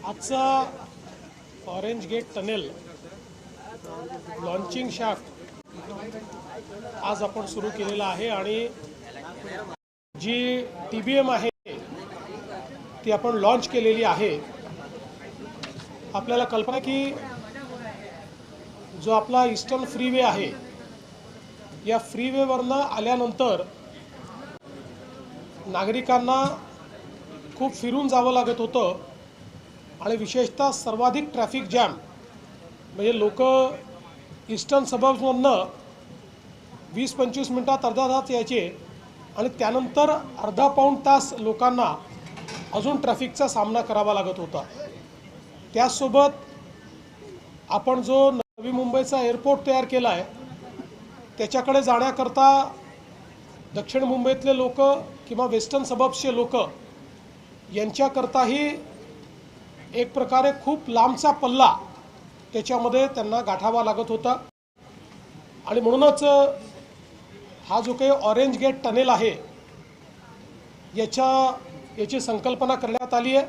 आजचा orange gate tunnel launching shaft आज आपण सुरू केलेला आहे आणि जी TBM आहे ती आपण लॉन्च केलेली आहे। आपल्याला कल्पना की जो आपला ईस्टर्न फ्रीवे आहे या फ्रीवेवरनं आल्यानंतर नागरिकांना खूप फिरून जावं लागत होतं आणि विशेषतः सर्वाधिक ट्रॅफिक जॅम म्हणजे लोक ईस्टर्न सबर्ब्समधनं 20-25 मिनिटात अर्धा तास यायचे आणि त्यानंतर अर्धा पाऊण तास लोकांना अजून ट्रॅफिकचा सामना करावा लागत होता। त्यासोबत आपण जो नवी मुंबईचा एअरपोर्ट तयार केला आहे त्याच्याकडे जाण्याकरता दक्षिण मुंबईतले लोक किंवा वेस्टर्न सबर्ब्सचे लोक यांच्याकरताही एक प्रकारे खूप लांबचा पल्ला त्याच्यामध्ये त्यांना गाठावा लागत होता आणि म्हणूनच हा जो काही ऑरेंज गेट टनेल आहे याची संकल्पना करण्यात आली आहे।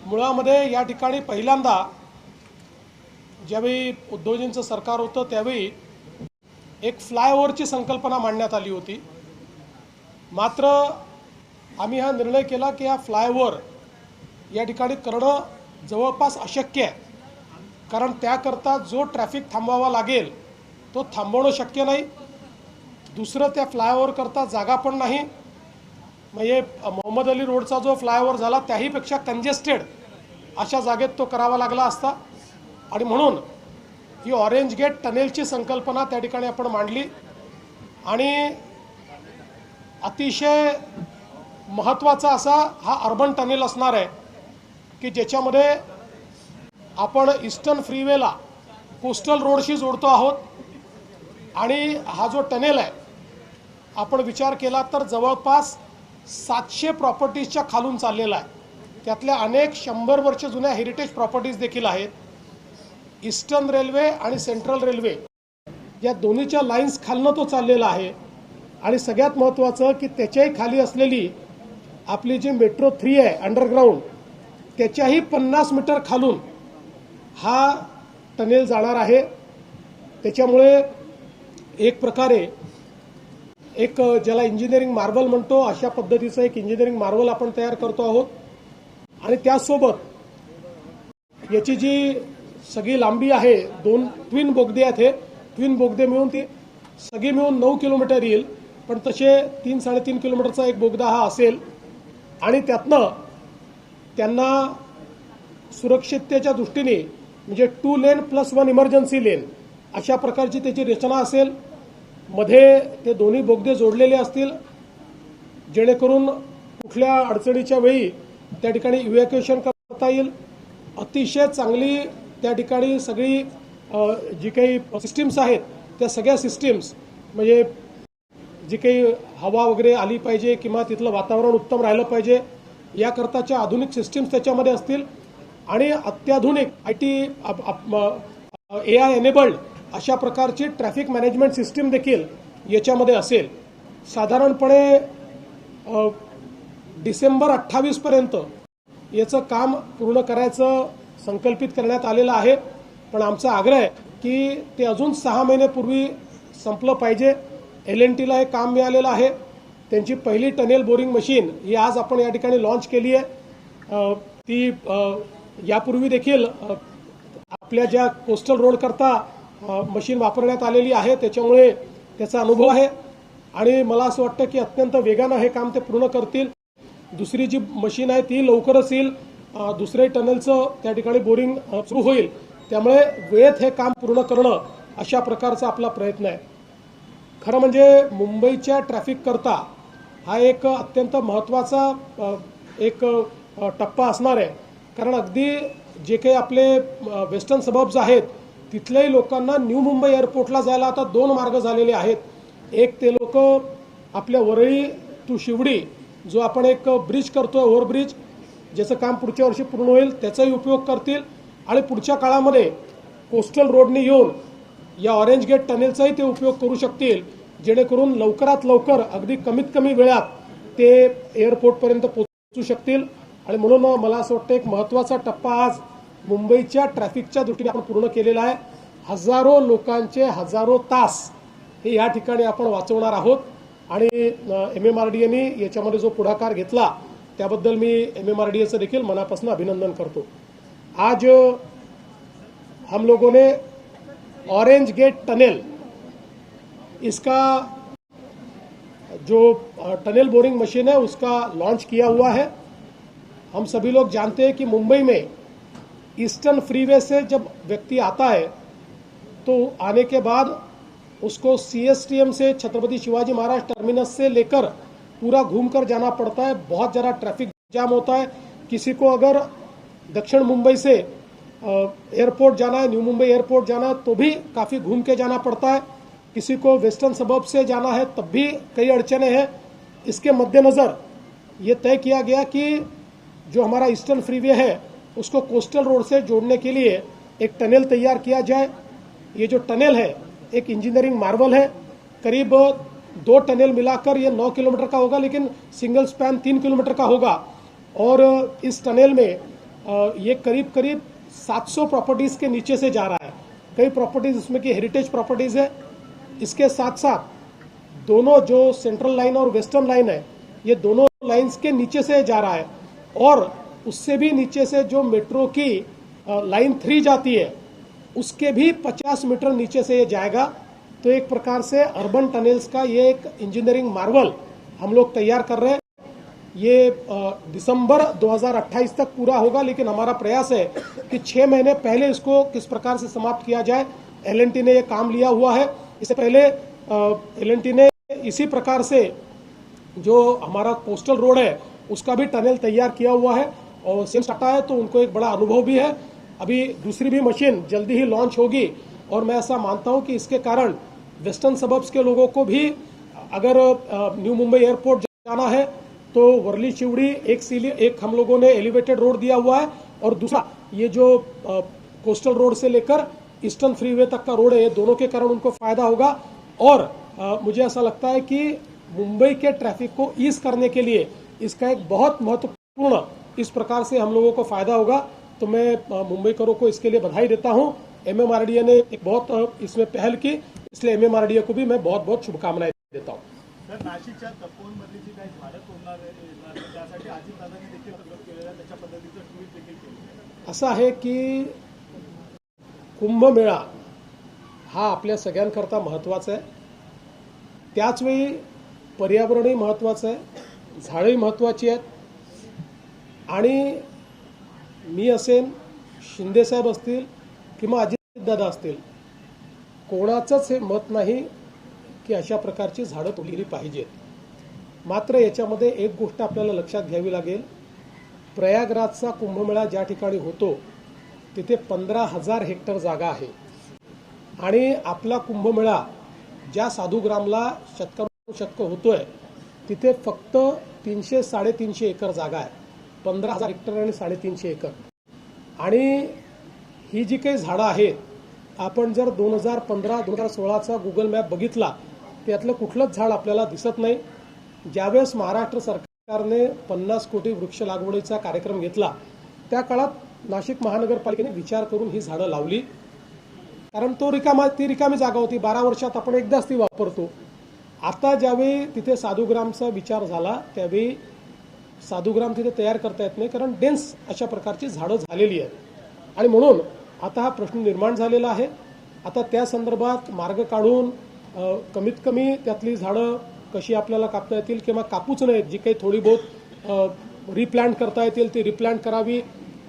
मुळामध्ये या ठिकाणी पहिल्यांदा ज्यावेळी उद्धवजींचं सरकार होतं त्यावेळी एक फ्लायओव्हरची संकल्पना मांडण्यात आली होती, मात्र आम्ही हा निर्णय केला की हा फ्लायओव्हर या ठिकाणी करणं जवळपास अशक्य आहे, कारण त्याकरता जो ट्रॅफिक थांबवावा लागेल तो थांबवणं शक्य नाही। दुसरं त्या फ्लायओव्हर करता जागा पण नाही, म्हणजे मोहम्मद अली रोडचा जो फ्लायओव्हर झाला त्याहीपेक्षा कंजेस्टेड अशा जागेत तो करावा लागला असता आणि म्हणून ही ऑरेंज गेट टनेलची संकल्पना त्या ठिकाणी आपण मांडली आणि अतिशय महत्त्वाचा असा हा अर्बन टनेल असणार आहे की ज्याच्यामध्ये आपण ईस्टर्न फ्रीवेला कोस्टल रोडशी जोडतो आहोत आणि हा जो टनेल आहे आपण विचार केला तर जवळपास 700 प्रॉपर्टीजच्या खालून चाललेला आहे। त्यातल्या अनेक 100 वर्ष जुन्या हेरिटेज प्रॉपर्टीज देखील आहेत। ईस्टर्न रेल्वे आणि सेंट्रल रेल्वे या दोन्हीच्या लाईन्स खालनं तो चाललेला आहे आणि सगळ्यात महत्त्वाचं की त्याच्याही खाली असलेली आपली जी मेट्रो 3 आहे अंडरग्राऊंड त्याच्याही 50 मीटर खालून हा टनेल जाणार आहे। त्याच्यामुळे एक प्रकारे एक ज्याला इंजिनिअरिंग मार्वल म्हणतो अशा पद्धतीचं एक इंजिनिअरिंग मार्वल आपण तयार करतो आहोत आणि त्यासोबत याची जी सगळी लांबी आहे 2 ट्विन बोगदे आहेत, हे ट्विन बोगदे मिळून ती सगळी मिळून 9 किलोमीटर येईल, पण तसे 3-3.5 किलोमीटरचा एक बोगदा हा असेल आणि त्यातनं त्यांना सुरक्षिततेच्या दृष्टीने म्हणजे 2 लेन + 1 इमर्जन्सी लेन अशा प्रकारची त्याची रचना असेल। मध्ये ते दोन्ही बोगदे जोडलेले असतील जेणेकरून कुठल्या अडचणीच्या वेळी त्या ठिकाणी इव्हॅक्युएशन करता येईल। अतिशय चांगली त्या ठिकाणी सगळी जी काही सिस्टीम्स आहेत त्या सगळ्या सिस्टीम्स म्हणजे जी काही हवा वगैरे आली पाहिजे किंवा तिथलं वातावरण उत्तम राहिलं पाहिजे याकरताच्या आधुनिक सिस्टीम्स त्याच्यामध्ये असतील आणि अत्याधुनिक IT AI एनेबल्ड अशा प्रकारची ट्रॅफिक मॅनेजमेंट सिस्टीम देखील याच्यामध्ये असेल। साधारणपणे डिसेंबर 28 पर्यंत याचं काम पूर्ण करायचं संकल्पित करण्यात आलेलं आहे, पण आमचा आग्रह आहे की ते अजून 6 महिन्यापूर्वी संपलं पाहिजे। L&Tला हे काम मिळालेलं आहे, त्यांची पहिली टनेल बोरिंग मशीन ही आज आपण या ठिकाणी लॉन्च केली आहे। ती यापूर्वी देखील आपल्या ज्या कोस्टल रोड करता मशीन वापरण्यात आलेली आहे त्याच्यामुळे त्याचा अनुभव आहे आणि मला असं वाटतं की अत्यंत वेगानं हे काम ते पूर्ण करतील। दुसरी जी मशीन आहे ती लवकरच येईल, दुसरे टनेलचं त्या ठिकाणी बोरिंग सुरू होईल, त्यामुळे वेळेत हे काम पूर्ण करणं अशा प्रकारचा आपला प्रयत्न आहे। खरं म्हणजे मुंबईच्या ट्रॅफिक करता हा एक अत्यंत महत्त्वाचा एक टप्पा असणार आहे, कारण अगदी जे काही आपले वेस्टर्न सबर्ब्स आहेत तिथल्याही लोकांना न्यू मुंबई एअरपोर्टला जायला आता 2 मार्ग झालेले आहेत। एक ते लोक आपल्या वरळी टू शिवडी जो आपण एक ब्रिज करतोय ओव्हरब्रिज ज्याचं काम पुढच्या वर्षी पूर्ण होईल त्याचाही उपयोग करतील आणि पुढच्या काळामध्ये कोस्टल रोडने येऊन या ऑरेंज गेट टनेलचाही ते उपयोग करू शकतील, जेणेकरून लवकरात लवकर अगदी कमीत कमी वेळात ते एअरपोर्टपर्यंत पोहोचू शकतील आणि म्हणून मला असं वाटतं एक महत्त्वाचा टप्पा आज मुंबईच्या ट्रॅफिकच्या दृष्टीने आपण पूर्ण केलेला आहे. हजारो लोकांचे हजारो तास हे या ठिकाणी आपण वाचवणार आहोत आणि MMRDAने याच्यामध्ये जो पुढाकार घेतला त्याबद्दल मी MMRDAचं देखील मनापासून अभिनंदन करतो. आज हम लोगों ने ऑरेंज गेट टनल इसका जो टनल बोरिंग मशीन है उसका लॉन्च किया हुआ है. हम सभी लोग जानते हैं कि मुंबई में ईस्टर्न फ्रीवे से जब व्यक्ति आता है तो आने के बाद उसको CSTM से छत्रपति शिवाजी महाराज टर्मिनस से लेकर पूरा घूमकर जाना पड़ता है. बहुत ज़्यादा ट्रैफिक जाम होता है. किसी को अगर दक्षिण मुंबई से एयरपोर्ट जाना है, न्यू मुंबई एयरपोर्ट जाना है तो भी काफ़ी घूम के जाना पड़ता है. किसी को वेस्टर्न सबब से जाना है तब भी कई अड़चने हैं. इसके मद्देनज़र ये तय किया गया कि जो हमारा ईस्टर्न फ्रीवे है उसको कोस्टल रोड से जोड़ने के लिए एक टनल तैयार किया जाए. ये जो टनल है एक इंजीनियरिंग मार्वल है. करीब 2 टनल मिलाकर ये 9 किलोमीटर का होगा, लेकिन सिंगल स्पैन 3 किलोमीटर का होगा. और इस टनल में ये करीब करीब 700 प्रॉपर्टीज़ के नीचे से जा रहा है. कई प्रॉपर्टीज़ इसमें की हेरिटेज प्रॉपर्टीज़ है. इसके साथ साथ दोनों जो सेंट्रल लाइन और वेस्टर्न लाइन है ये दोनों लाइन्स के नीचे से जा रहा है. और उससे भी नीचे से जो मेट्रो की लाइन 3 जाती है उसके भी 50 मीटर नीचे से ये जाएगा. तो एक प्रकार से अर्बन टनल्स का ये एक इंजीनियरिंग मार्वल हम लोग तैयार कर रहे हैं. ये दिसंबर 2028 तक पूरा होगा, लेकिन हमारा प्रयास है कि 6 महीने पहले इसको किस प्रकार से समाप्त किया जाए. L&T ने ये काम लिया हुआ है. इससे पहले L&T ने इसी प्रकार से जो हमारा कोस्टल रोड है उसका भी टनल तैयार किया हुआ है और सेम टाटा है तो उनको एक बड़ा अनुभव भी है. अभी दूसरी भी मशीन जल्दी ही लॉन्च होगी और मैं ऐसा मानता हूं कि इसके कारण वेस्टर्न सबब्स के लोगों को भी अगर न्यू मुंबई एयरपोर्ट जाना है तो वर्ली चिवड़ी एक हम लोगों ने एलिवेटेड रोड दिया हुआ है और दूसरा ये जो कोस्टल रोड से लेकर ईस्टर्न फ्रीवे तक का रोड है, ये दोनों के कारण उनको फायदा होगा. और मुझे ऐसा लगता है कि मुंबई के ट्रैफिक को ईज करने के लिए इसका एक बहुत महत्वपूर्ण इस प्रकार से हम लोगों को फायदा होगा. तो मैं मुंबईकरों को इसके लिए बधाई देता हूं. MMRDA ने एक बहुत इसमें पहल की, इसलिए MMRDA को भी मैं बहुत बहुत शुभकामनाएं देता हूं. सर, नाशिकच्या तपोवनमधली जी काही झाडं तोडणार त्यासाठी अजितदादांनी देखील प्रयोग केलेला त्याच्या पद्धतीचं ट्विट देखील केलं. असं आहे की कुंभमेळा हा आपल्या सगळ्यांकरता महत्त्वाचा आहे. त्याचवेळी पर्यावरणही महत्त्वाचं आहे, झाडंही महत्त्वाची आहेत. आणि मी असेन, शिंदेसाहेब असतील किंवा अजितदादा असतील, कोणाचंच हे मत नाही की अशा प्रकारची झाडं तोडली पाहिजेत. मात्र याच्यामध्ये एक गोष्ट आपल्याला लक्षात घ्यावी लागेल. प्रयागराजचा कुंभमेळा ज्या ठिकाणी होतो तिथे 15,000 हेक्टर जागा आहे आणि आपला कुंभमेळा ज्या साधुग्रामला शतक होतोय तिथे फक्त 300-350 एकर जागा आहे. 15,000 हेक्टर आणि 350 एकर. आणि ही जी काही झाडं आहेत, आपण जर 2015-2016चा गुगल मॅप बघितला त्यातलं कुठलंच झाड आपल्याला दिसत नाही. ज्यावेळेस महाराष्ट्र सरकारने 50 कोटी वृक्ष लागवडीचा कार्यक्रम घेतला त्या काळात नाशिक महानगरपालिकेने विचार करून ही झाडं लावली. कारण ती रिकामी जागा होती. 12 वर्षात आपण एकदाच ती वापरतो. आता ज्यावेळी तिथे साधुग्रामचा विचार झाला त्यावेळी साधुग्राम तिथे तयार करता येत नाही, कारण डेन्स अशा प्रकारची झाडं झालेली आहेत. आणि म्हणून आता हा प्रश्न निर्माण झालेला आहे. आता त्या संदर्भात मार्ग काढून कमीत कमी त्यातली झाडं कशी आपल्याला कापता येतील किंवा कापूच नाहीत, जी काही थोडी बहुत रिप्लांट करता येतील ती रिप्लांट करावी,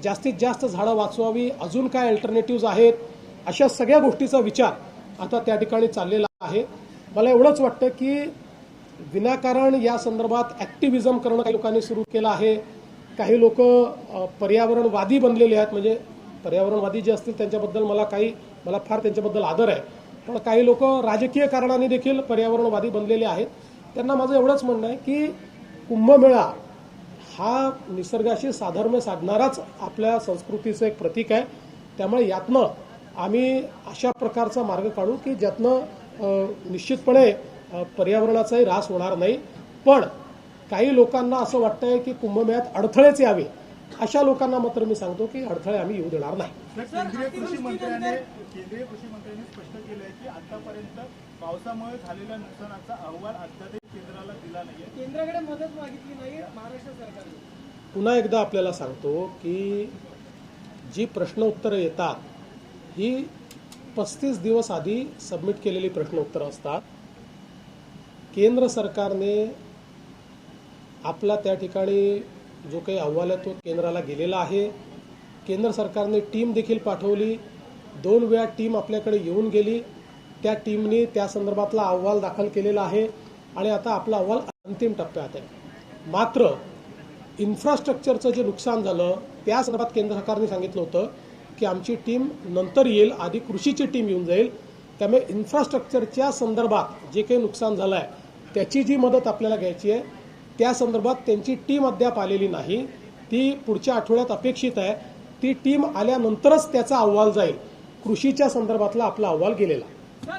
जास्तीत जास्त झाडं वाचवावी, अजून काय अल्टरनेटिव्ज आहेत, अशा सगळ्या गोष्टीचा विचार आता त्या ठिकाणी चाललेला आहे. मला एवढंच वाटतं की विनाकारण या संदर्भात ॲक्टिव्हिजम करणं काही लोकांनी सुरू केलं आहे. काही लोक पर्यावरणवादी बनलेले आहेत. म्हणजे पर्यावरणवादी जे असतील त्यांच्याबद्दल मला फार त्यांच्याबद्दल आदर आहे, पण काही लोक राजकीय कारणाने देखील पर्यावरणवादी बनलेले आहेत. त्यांना माझं एवढंच म्हणणं आहे की कुंभमेळा हा निसर्गाशी साधर्म्य साधणाराच आपल्या संस्कृतीचं एक प्रतीक आहे. त्यामुळे यातनं आम्ही अशा प्रकारचा मार्ग काढू की ज्यातनं निश्चितपणे पर्यावरणाचाही ऱ्हास होणार नाही. पण काही लोकांना असं वाटतंय की कुंभमेळ्यात अडथळेच यावे अशा लोकांना मात्र मी सांगतो की अडथळे आम्ही येऊ देणार नाही. केंद्रीय कृषी मंत्र्यांनी स्पष्ट केलं आहे की आतापर्यंत पावसामुळे झालेल्या नुकसानाचा अहवाल अद्याप केंद्राला दिला नाहीये. केंद्राकडे मदत मागितली नाही महाराष्ट्र सरकारने. पुन्हा एकदा आपल्याला सांगतो की जी प्रश्न उत्तरं येतात ही 35 दिवस आधी सबमिट केलेली प्रश्न उत्तरं असतात. केंद्र सरकारने आपला त्या ठिकाणी जो काही अहवाल आहे तो केंद्राला गेलेला आहे. केंद्र सरकारने टीम देखील पाठवली. 2 वेळा टीम आपल्याकडे येऊन गेली. त्या टीमने त्या संदर्भातला अहवाल दाखल केलेला आहे आणि आता आपला अहवाल अंतिम टप्प्यात आहे. मात्र इन्फ्रास्ट्रक्चरचं जे नुकसान झालं त्या संदर्भात केंद्र सरकारने सांगितलं होतं की आमची टीम नंतर येईल, आधी कृषीची टीम येऊन जाईल. त्यामुळे इन्फ्रास्ट्रक्चरच्या संदर्भात जे काही नुकसान झालं आहे त्याची जी मदत आपल्याला घ्यायची आहे त्या संदर्भात त्यांची टीम अद्याप आलेली नाही. ती पुढच्या आठवड्यात अपेक्षित आहे. ती टीम आल्यानंतरच त्याचा अहवाल जाईल. कृषीच्या संदर्भातला आपला अहवाल गेलेला.